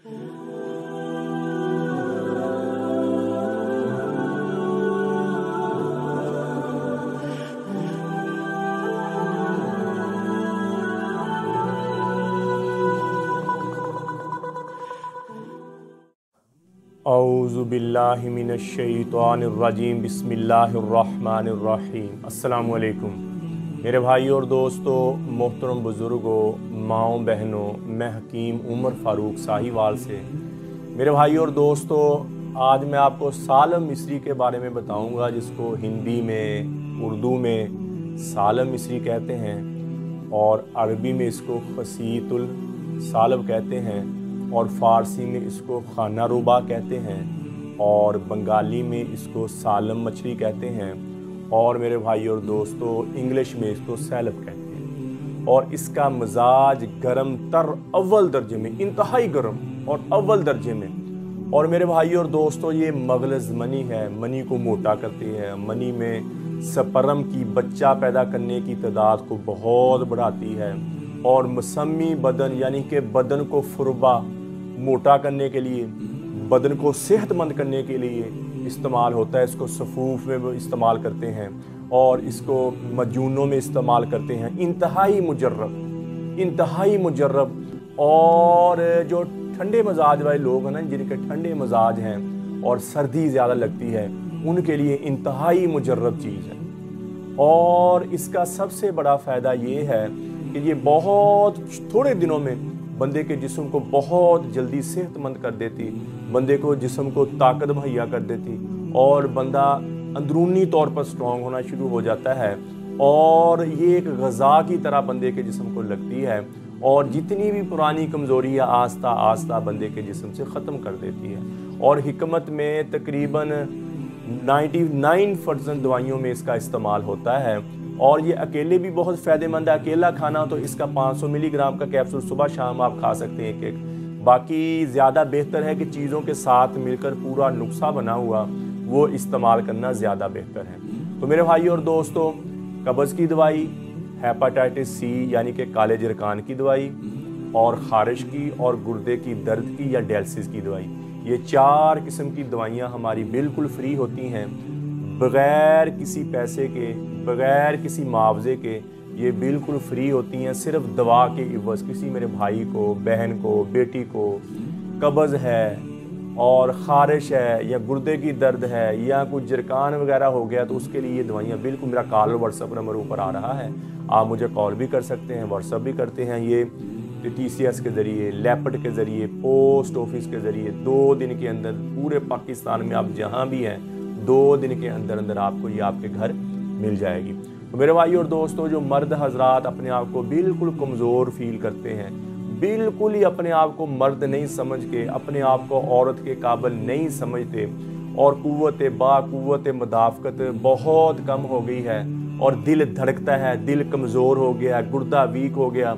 औज़ु बिल्लाहि मिनश्शैतानिर्रजीम बिस्मिल्लाहिर्रहमानिर्रहीम। अस्सलामु अलैकुम मेरे भाइयों और दोस्तों, मोहतरम बुज़ुर्गों, माओ बहनों, मैं हकीम उमर फ़ारूक साहिवाल से। मेरे भाइयों और दोस्तों, आज मैं आपको सालम मिस्री के बारे में बताऊंगा, जिसको हिंदी में, उर्दू में सालम मिस्री कहते हैं और अरबी में इसको खसीतुल सालब कहते हैं और फ़ारसी में इसको खाना रुबा कहते हैं और बंगाली में इसको सालम मछली कहते हैं और मेरे भाई और दोस्तों इंग्लिश में इसको सैलब कहते हैं। और इसका मजाज गरम तर अव्वल दर्जे में, इंतहाई गरम और अव्वल दर्जे में। और मेरे भाई और दोस्तों, ये मगलज़ मनी है, मनी को मोटा करती है, मनी में स्पर्म की बच्चा पैदा करने की तादाद को बहुत बढ़ाती है और मसमी बदन यानी कि बदन को फुरबा मोटा करने के लिए, बदन को सेहतमंद करने के लिए इस्तेमाल होता है। इसको सफ़ूफ में इस्तेमाल करते हैं और इसको मजूनों में इस्तेमाल करते हैं। इंतहाई मुजर्रब। और जो ठंडे मजाज वाले लोग हैं ना, जिनके ठंडे मजाज हैं और सर्दी ज़्यादा लगती है, उनके लिए इंतहाई मुजर्रब चीज़ है। और इसका सबसे बड़ा फ़ायदा ये है कि ये बहुत थोड़े दिनों में बंदे के जिस्म को बहुत जल्दी सेहतमंद कर देती, बंदे को जिस्म को ताकत मुहैया कर देती और बंदा अंदरूनी तौर पर स्ट्रॉन्ग होना शुरू हो जाता है। और ये एक ग़ज़ा की तरह बंदे के जिस्म को लगती है और जितनी भी पुरानी कमज़ोरी है आस्ता आस्ता बंदे के जिस्म से ख़त्म कर देती है। और हिकमत में तकरीबन 99% दवाइयों में इसका इस्तेमाल होता है। और ये अकेले भी बहुत फ़ायदेमंद है। अकेला खाना तो इसका 500 मिलीग्राम का कैप्सूल सुबह शाम आप खा सकते हैं एक। बाकी ज़्यादा बेहतर है कि चीज़ों के साथ मिलकर पूरा नुस्खा बना हुआ वो इस्तेमाल करना ज़्यादा बेहतर है। तो मेरे भाइयों और दोस्तों, कब्ज़ की दवाई, हेपाटाइटिस सी यानी कि काले जरकान की दवाई और ख़ारिश की और गुर्दे की दर्द की या डायलिसिस की दवाई, ये 4 किस्म की दवाइयाँ हमारी बिल्कुल फ्री होती हैं, बग़ैर किसी पैसे के, बग़ैर किसी मुआवजे के। ये बिल्कुल फ्री होती हैं, सिर्फ दवा के इवज़। किसी मेरे भाई को, बहन को, बेटी को कब्ज़ है और ख़ारिश है या गुर्दे की दर्द है या कुछ जरकान वगैरह हो गया, तो उसके लिए ये दवाइयाँ बिल्कुल, मेरा कॉल और व्हाट्सअप नंबर ऊपर आ रहा है, आप मुझे कॉल भी कर सकते हैं, व्हाट्सअप भी करते हैं। ये TCS के ज़रिए, लेपर्ड के ज़रिए, पोस्ट ऑफिस के ज़रिए 2 दिन के अंदर पूरे पाकिस्तान में आप जहाँ भी हैं 2 दिन के अंदर अंदर आपको ये आपके घर मिल जाएगी। तो मेरे भाई और दोस्तों, जो मर्द हजरात अपने आप को बिल्कुल कमज़ोर फील करते हैं, बिल्कुल ही अपने आप को मर्द नहीं समझ के, अपने आप को औरत के काबिल नहीं समझते और कुव्वत मुदाफ़कत बहुत कम हो गई है और दिल धड़कता है, दिल कमज़ोर हो गया, गुर्दा वीक हो गया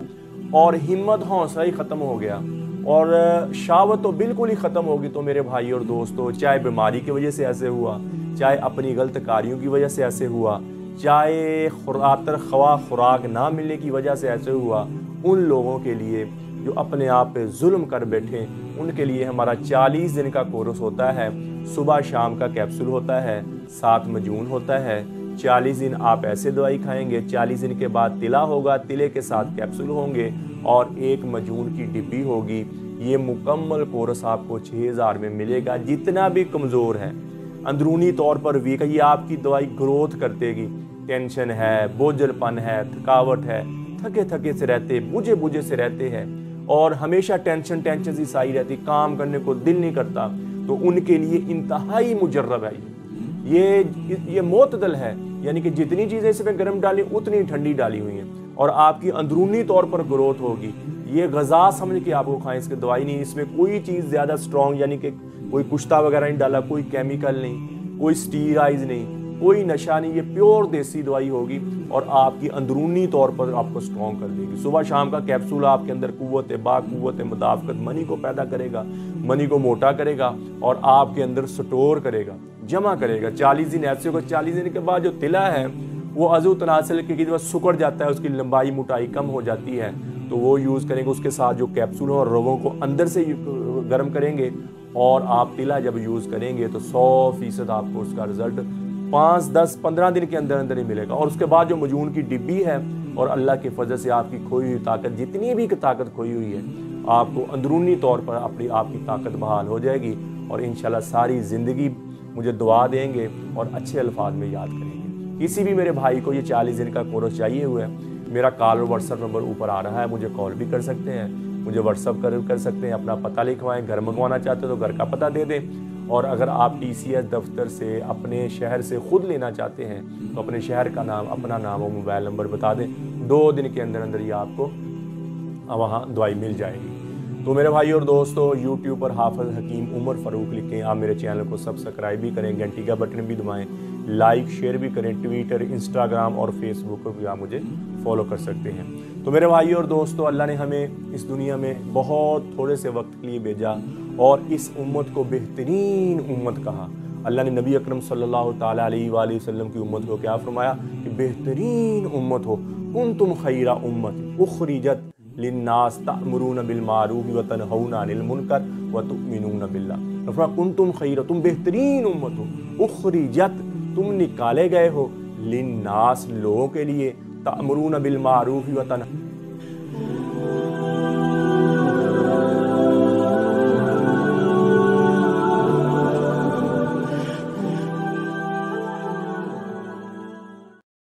और हिम्मत हौसला ही ख़त्म हो गया और शावत तो बिल्कुल ही ख़त्म होगी। तो मेरे भाई और दोस्तों, चाहे बीमारी की वजह से ऐसे हुआ, चाहे अपनी गलत कार्यों की वजह से ऐसे हुआ, चाहे खुराक ना मिलने की वजह से ऐसे हुआ, उन लोगों के लिए जो अपने आप पे जुल्म कर बैठे, उनके लिए हमारा 40 दिन का कोर्स होता है। सुबह शाम का कैप्सूल होता है, 7 मजून होता है। 40 दिन आप ऐसे दवाई खाएंगे, 40 दिन के बाद तिला होगा, तिले के साथ कैप्सूल होंगे और 1 मजून की डिब्बी होगी। ये मुकम्मल कोर्स आपको 6000 में मिलेगा। जितना भी कमज़ोर है, अंदरूनी तौर पर वीक है, ये आपकी दवाई ग्रोथ कर देगी। टेंशन है, बोझलपन है, थकावट है, थके थके से रहते, बुझे से रहते हैं और हमेशा टेंशन सी साई रहती, काम करने को दिल नहीं करता, तो उनके लिए इंतहाई मुजर्रब है। ये मोतदल है, यानी कि जितनी चीज़ें इसमें गर्म डाली उतनी ठंडी डाली हुई हैं और आपकी अंदरूनी तौर पर ग्रोथ होगी। ये ग़ज़ा समझ के आपको खाएं, इसकी दवाई नहीं, इसमें कोई चीज़ ज़्यादा स्ट्रॉन्ग यानी कि कोई कुश्ता वगैरह नहीं डाला, कोई केमिकल नहीं, कोई स्टीराइज नहीं, कोई नशा नहीं। ये प्योर देसी दवाई होगी और आपकी अंदरूनी तौर पर आपको स्ट्रॉन्ग कर देगी। सुबह शाम का कैप्सूल आपके अंदर कुव्वत मुदाफ़कत मनी को पैदा करेगा, मनी को मोटा करेगा और आपके अंदर स्टोर करेगा, जमा करेगा। 40 दिन ऐसे होगा, 40 दिन के बाद जो तिला है वो अज़ू तनासल के जब सुकड़ जाता है, उसकी लंबाई मोटाई कम हो जाती है, तो वो यूज़ करेंगे। उसके साथ जो कैप्सूल हो और रवों को अंदर से गर्म करेंगे और आप तिला जब यूज़ करेंगे तो 100% आपको उसका रिजल्ट 5, 10, 15 दिन के अंदर अंदर ही मिलेगा। और उसके बाद जो मजून की डिब्बी है और अल्लाह के फजल से आपकी खोई हुई ताकत, जितनी भी ताकत खोई हुई है, आपको अंदरूनी तौर पर आपकी ताकत बहाल हो जाएगी और इंशाल्लाह सारी ज़िंदगी मुझे दुआ देंगे और अच्छे अल्फाज में याद करेंगे। किसी भी मेरे भाई को ये 40 दिन का कोर्स चाहिए हुआ है, मेरा कॉल और व्हाट्सअप नंबर ऊपर आ रहा है, मुझे कॉल भी कर सकते हैं, मुझे व्हाट्सअप कर सकते हैं। अपना पता लिखवाएं, घर मंगवाना चाहते हो तो घर का पता दे दें। और अगर आप TCS दफ्तर से अपने शहर से ख़ुद लेना चाहते हैं तो अपने शहर का नाम, अपना नाम और मोबाइल नंबर बता दें, 2 दिन के अंदर अंदर ही आपको वहाँ दवाई मिल जाएगी। तो मेरे भाई और दोस्तों, यूट्यूब पर हाफिज़ हकीम उमर फ़ारूक लिखें। आप मेरे चैनल को सब्सक्राइब भी करें, घंटी का बटन भी दबाएं, लाइक शेयर भी करें। ट्विटर, इंस्टाग्राम और फेसबुक पर भी आप मुझे फॉलो कर सकते हैं। तो मेरे भाई और दोस्तों, अल्लाह ने हमें इस दुनिया में बहुत थोड़े से वक्त के लिए भेजा और इस उम्मत को बेहतरीन उम्मत कहा। अल्लाह ने नबी अकरम सल्लल्लाहु ताला अलैहि वसल्लम की उम्मत को क्या फरमाया कि बेहतरीन उम्मत हो। कुंतुम खैरा उम्मत उखरिजत लिन्नास तअमुरून बिल मारूफ व तनहौना अनिल मुनकर व तुमिनून बिल्लाह। कुंतुम खैरा, तुम बेहतरीन उम्मत हो, उखरिजत, तुम निकाले गए हो, लिन्नास, लोगों के लिए, तअमुरून बिल मारूफ व तनहौना